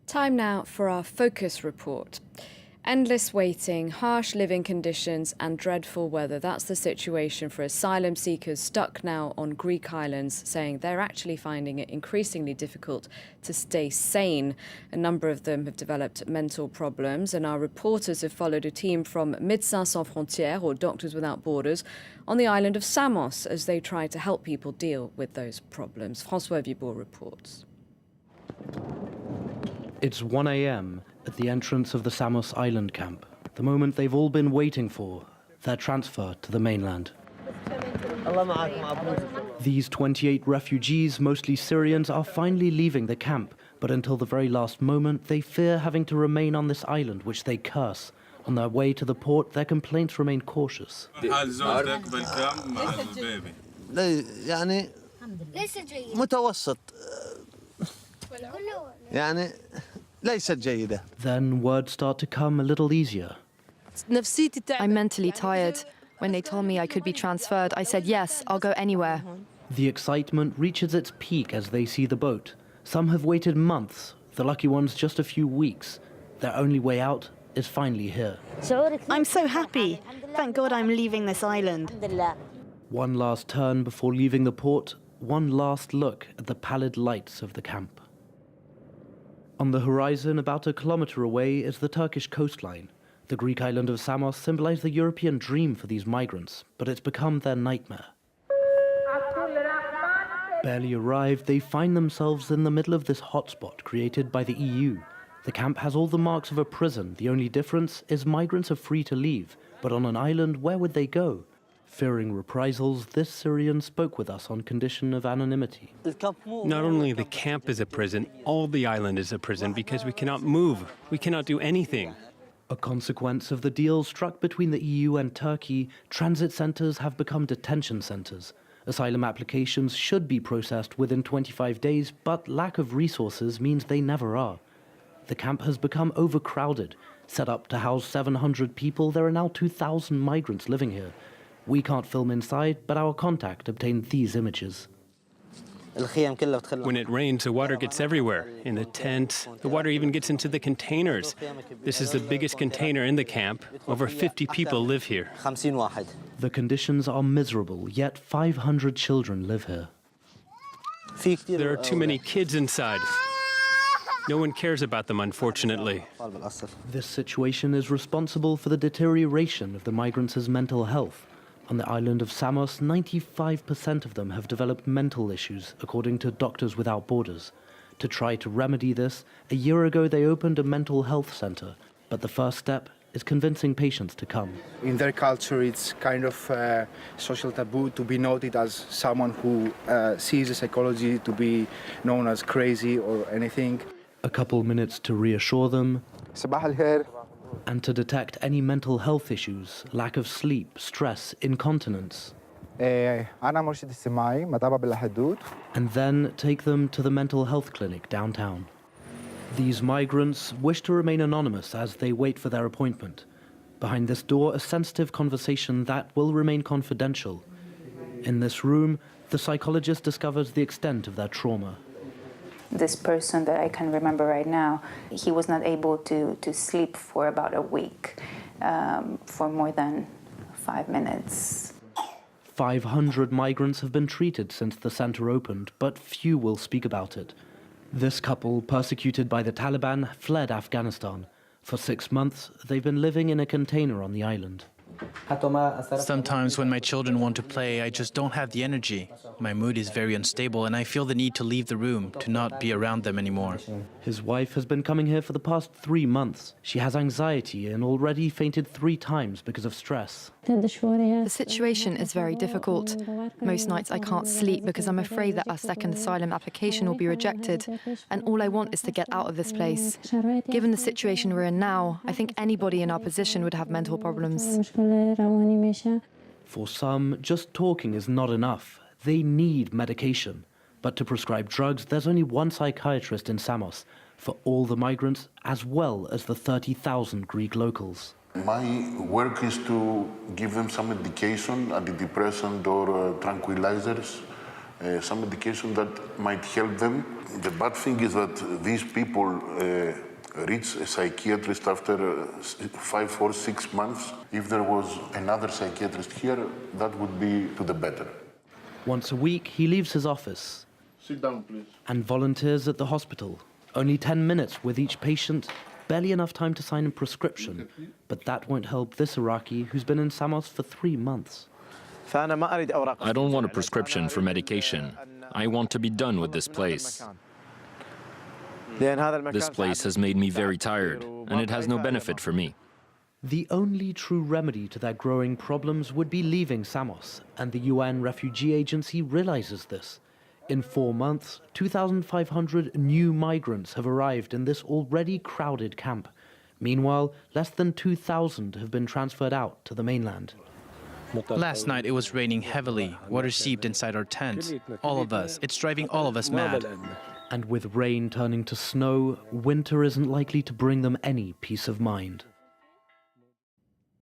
Time now for our focus report. Endless waiting, harsh living conditions and dreadful weather. That's the situation for asylum seekers stuck now on Greek islands, saying they're actually finding it increasingly difficult to stay sane. A number of them have developed mental problems, and our reporters have followed a team from Médecins Sans Frontières, or Doctors Without Borders, on the island of Samos as they try to help people deal with those problems. François Vibourg reports. It's 1 a.m. at the entrance of the Samos island camp, the moment they've all been waiting for, their transfer to the mainland. These 28 refugees, mostly Syrians, are finally leaving the camp, but until the very last moment, they fear having to remain on this island, which they curse. On their way to the port, their complaints remain cautious. Then words start to come a little easier. I'm mentally tired. When they told me I could be transferred, I said, yes, I'll go anywhere. The excitement reaches its peak as they see the boat. Some have waited months, the lucky ones just a few weeks. Their only way out is finally here. I'm so happy. Thank God I'm leaving this island. One last turn before leaving the port, one last look at the pallid lights of the camp. On the horizon, about a kilometre away, is the Turkish coastline. The Greek island of Samos symbolized the European dream for these migrants, but it's become their nightmare. Barely arrived, they find themselves in the middle of this hotspot created by the EU. The camp has all the marks of a prison. The only difference is migrants are free to leave, but on an island, where would they go? Fearing reprisals, this Syrian spoke with us on condition of anonymity. Not only the camp is a prison, all the island is a prison because we cannot move. We cannot do anything. A consequence of the deal struck between the EU and Turkey, transit centres have become detention centres. Asylum applications should be processed within 25 days, but lack of resources means they never are. The camp has become overcrowded. Set up to house 700 people, there are now 2,000 migrants living here. We can't film inside, but our contact obtained these images. When it rains, the water gets everywhere. In the tents, the water even gets into the containers. This is the biggest container in the camp. Over 50 people live here. The conditions are miserable, yet 500 children live here. There are too many kids inside. No one cares about them, unfortunately. This situation is responsible for the deterioration of the migrants' mental health. On the island of Samos, 95% of them have developed mental issues, according to Doctors Without Borders. To try to remedy this, a year ago they opened a mental health center, but the first step is convincing patients to come. In their culture, it's kind of a social taboo to be noted as someone who sees psychology to be known as crazy or anything. A couple minutes to reassure them, and to detect any mental health issues, lack of sleep, stress, incontinence. And then take them to the mental health clinic downtown. These migrants wish to remain anonymous as they wait for their appointment. Behind this door, a sensitive conversation that will remain confidential. In this room, the psychologist discovers the extent of their trauma. This person that I can remember right now, he was not able to sleep for about a week, for more than 5 minutes. 500 migrants have been treated since the center opened, but few will speak about it. This couple, persecuted by the Taliban, fled Afghanistan. For 6 months, they've been living in a container on the island. Sometimes when my children want to play, I just don't have the energy. My mood is very unstable and I feel the need to leave the room, to not be around them anymore. His wife has been coming here for the past 3 months. She has anxiety and already fainted 3 times because of stress. The situation is very difficult. Most nights I can't sleep because I'm afraid that our second asylum application will be rejected, and all I want is to get out of this place. Given the situation we're in now, I think anybody in our position would have mental problems. For some, just talking is not enough. They need medication. But to prescribe drugs, there's only one psychiatrist in Samos, for all the migrants as well as the 30,000 Greek locals. My work is to give them some medication, antidepressant or tranquilizers, some medication that might help them. The bad thing is that these people reach a psychiatrist after 5 or 6 months. If there was another psychiatrist here, that would be to the better. Once a week, he leaves his office Sit down, please. and volunteers at the hospital. Only 10 minutes with each patient, barely enough time to sign a prescription. But that won't help this Iraqi who's been in Samos for 3 months. I don't want a prescription for medication. I want to be done with this place. This place has made me very tired, and it has no benefit for me. The only true remedy to their growing problems would be leaving Samos, and the UN Refugee Agency realizes this. In 4 months, 2,500 new migrants have arrived in this already crowded camp. Meanwhile, less than 2,000 have been transferred out to the mainland. Last night it was raining heavily. Water seeped inside our tent. All of us. It's driving all of us mad. And with rain turning to snow, winter isn't likely to bring them any peace of mind.